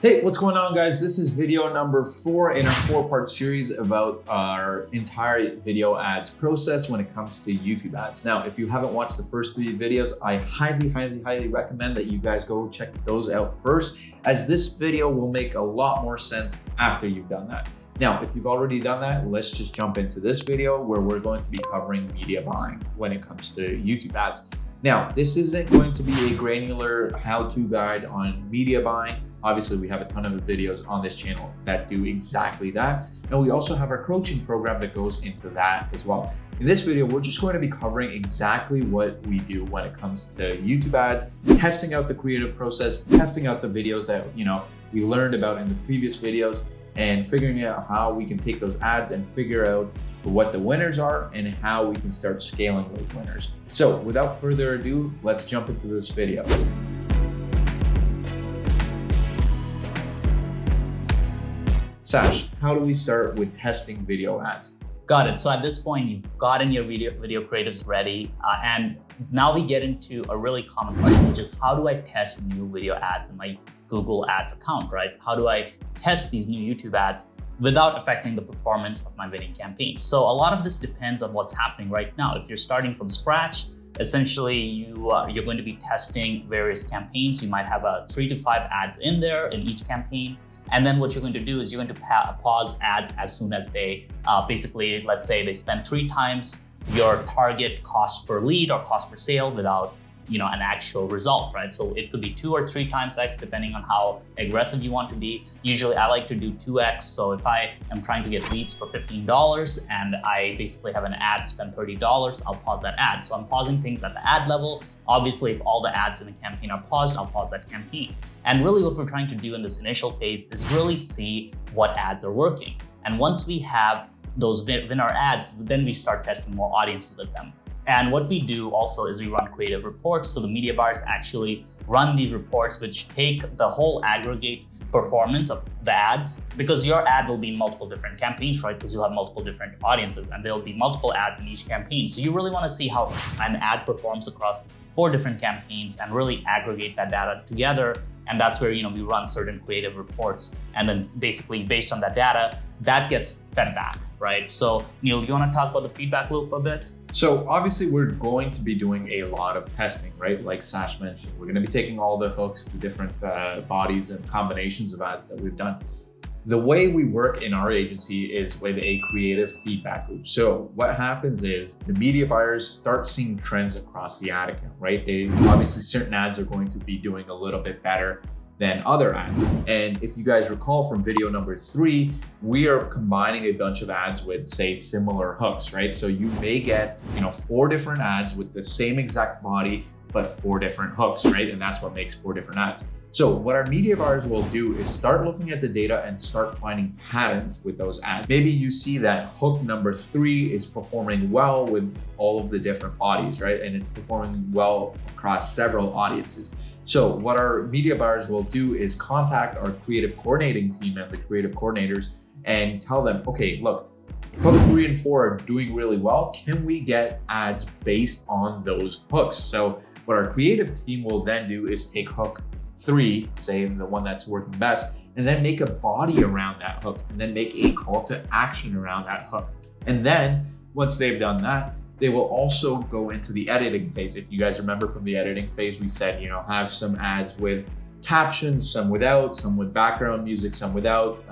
Hey, what's going on, guys? This is video number 4 in our 4-part series about our entire video ads process when it comes to YouTube ads. Now, if you haven't watched the first 3 videos, I highly recommend that you guys go check those out first, as this video will make a lot more sense after you've done that. Now, if you've already done that, let's just jump into this video where we're going to be covering media buying when it comes to YouTube ads. Now, this isn't going to be a granular how-to guide on media buying. Obviously, we have a ton of videos on this channel that do exactly that. And we also have our coaching program that goes into that as well. In this video, we're just going to be covering exactly what we do when it comes to YouTube ads, testing out the creative process, testing out the videos that we learned about in the previous videos, and figuring out how we can take those ads and figure out what the winners are and how we can start scaling those winners. So without further ado, let's jump into this video. Sash, how do we start with testing video ads? Got it. So at this point, you've gotten your video creatives ready. And now we get into a really common question, which is how do I test new video ads in my Google Ads account, right? How do I test these new YouTube ads without affecting the performance of my winning campaigns? So a lot of this depends on what's happening right now. If you're starting from scratch, essentially you're going to be testing various campaigns. You might have 3 to 5 ads in there in each campaign. And then what you're going to do is you're going to pause ads as soon as they basically, let's say they spend 3 times your target cost per lead or cost per sale without an actual result, right? So it could be 2 or 3 times X depending on how aggressive you want to be. Usually I like to do 2X. So if I am trying to get leads for $15 and I basically have an ad spend $30, I'll pause that ad. So I'm pausing things at the ad level. Obviously, if all the ads in the campaign are paused, I'll pause that campaign. And really what we're trying to do in this initial phase is really see what ads are working. And once we have those winner ads, then we start testing more audiences with them. And what we do also is we run creative reports. So the media buyers actually run these reports, which take the whole aggregate performance of the ads, because your ad will be in multiple different campaigns, right? Because you'll have multiple different audiences and there'll be multiple ads in each campaign. So you really want to see how an ad performs across 4 different campaigns and really aggregate that data together. And that's where we run certain creative reports. And then basically based on that data, that gets fed back, right? So Neil, you want to talk about the feedback loop a bit? So obviously we're going to be doing a lot of testing, right? Like Sash mentioned, we're going to be taking all the hooks, the different bodies and combinations of ads that we've done. The way we work in our agency is with a creative feedback loop. So what happens is the media buyers start seeing trends across the ad account, right? Obviously certain ads are going to be doing a little bit better than other ads. And if you guys recall from video number 3, we are combining a bunch of ads with, say, similar hooks, right? So you may get 4 different ads with the same exact body, but 4 different hooks, right? And that's what makes 4 different ads. So what our media buyers will do is start looking at the data and start finding patterns with those ads. Maybe you see that hook number 3 is performing well with all of the different bodies, right? And it's performing well across several audiences. So what our media buyers will do is contact our creative coordinating team and the creative coordinators and tell them, okay, look, hook 3 and 4 are doing really well. Can we get ads based on those hooks? So what our creative team will then do is take hook 3, say the one that's working best, and then make a body around that hook and then make a call to action around that hook. And then once they've done that, they will also go into the editing phase. If you guys remember from the editing phase, we said, have some ads with captions, some without, some with background music, some without,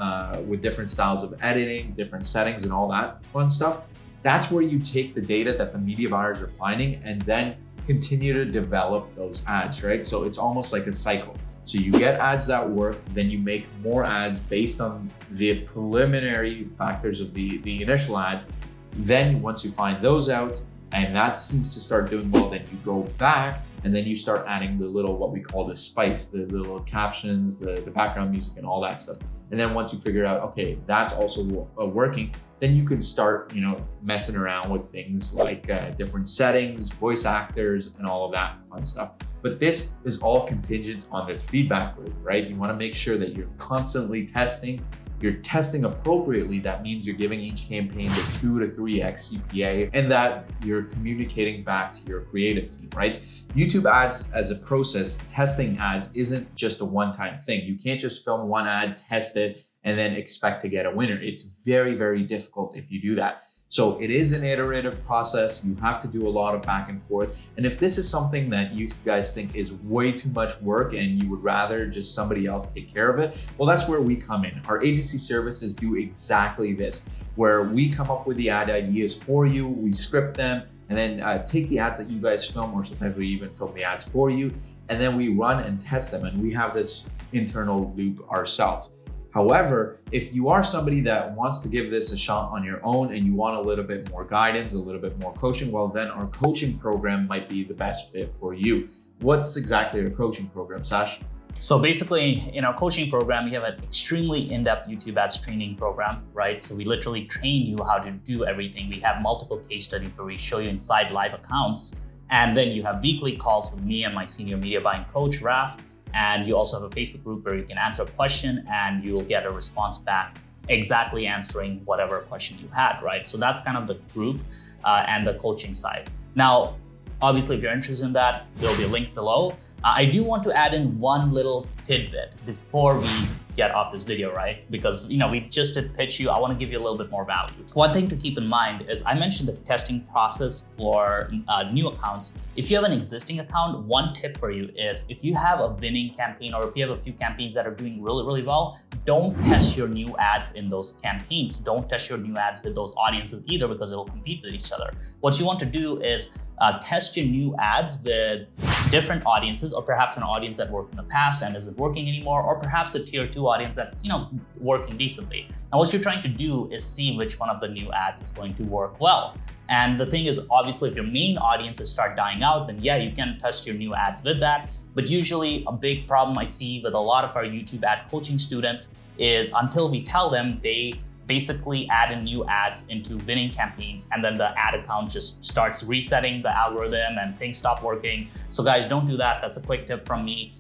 with different styles of editing, different settings and all that fun stuff. That's where you take the data that the media buyers are finding and then continue to develop those ads, right? So it's almost like a cycle. So you get ads that work, then you make more ads based on the preliminary factors of the initial ads. Then once you find those out and that seems to start doing well, then you go back and then you start adding the little, what we call the spice, the little captions, the background music and all that stuff. And then once you figure out, okay, that's also working, then you can start, messing around with things like different settings, voice actors, and all of that fun stuff. But this is all contingent on this feedback loop, right? You want to make sure that you're constantly testing you're testing appropriately, that means you're giving each campaign the 2 to 3x CPA, and that you're communicating back to your creative team, right? YouTube ads as a process, testing ads isn't just a one-time thing. You can't just film one ad, test it, and then expect to get a winner. It's very, very difficult if you do that. So it is an iterative process. You have to do a lot of back and forth. And if this is something that you guys think is way too much work and you would rather just somebody else take care of it, well, that's where we come in. Our agency services do exactly this, where we come up with the ad ideas for you, we script them, and then take the ads that you guys film, or sometimes we even film the ads for you, and then we run and test them. And we have this internal loop ourselves. However, if you are somebody that wants to give this a shot on your own and you want a little bit more guidance, a little bit more coaching, well, then our coaching program might be the best fit for you. What's exactly our coaching program, Sash? So basically, in our coaching program, we have an extremely in-depth YouTube ads training program, right? So we literally train you how to do everything. We have multiple case studies where we show you inside live accounts. And then you have weekly calls with me and my senior media buying coach, Raf. And you also have a Facebook group where you can answer a question and you will get a response back exactly answering whatever question you had, right? So that's kind of the group and the coaching side. Now, obviously, if you're interested in that, there'll be a link below. I do want to add in one little tidbit before we get off this video, right? Because we just did pitch you. I want to give you a little bit more value. One thing to keep in mind is I mentioned the testing process for new accounts. If you have an existing account, one tip for you is if you have a winning campaign or if you have a few campaigns that are doing really, really well, don't test your new ads in those campaigns. Don't test your new ads with those audiences either, because it'll compete with each other. What you want to do is test your new ads with different audiences, or perhaps an audience that worked in the past and isn't working anymore, or perhaps a tier 2 audience that's working decently. And what you're trying to do is see which one of the new ads is going to work well. And the thing is, obviously, if your main audiences start dying out, then yeah, you can test your new ads with that. But usually a big problem I see with a lot of our YouTube ad coaching students is until we tell them, they basically add in new ads into winning campaigns, and then the ad account just starts resetting the algorithm and things stop working. So guys, don't do that. That's a quick tip from me.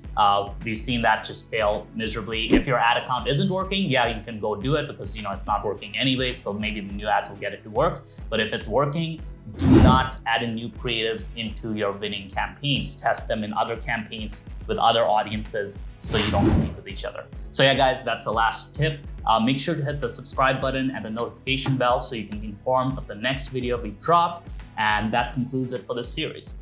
We've seen that just fail miserably. If your ad account isn't working, yeah, you can go do it because it's not working anyway, so maybe the new ads will get it to work. But if it's working, do not add in new creatives into your winning campaigns. Test them in other campaigns with other audiences so you don't compete with each other. So yeah, guys, that's the last tip. Make sure to hit the subscribe button and the notification bell so you can be informed of the next video we drop. And that concludes it for this series.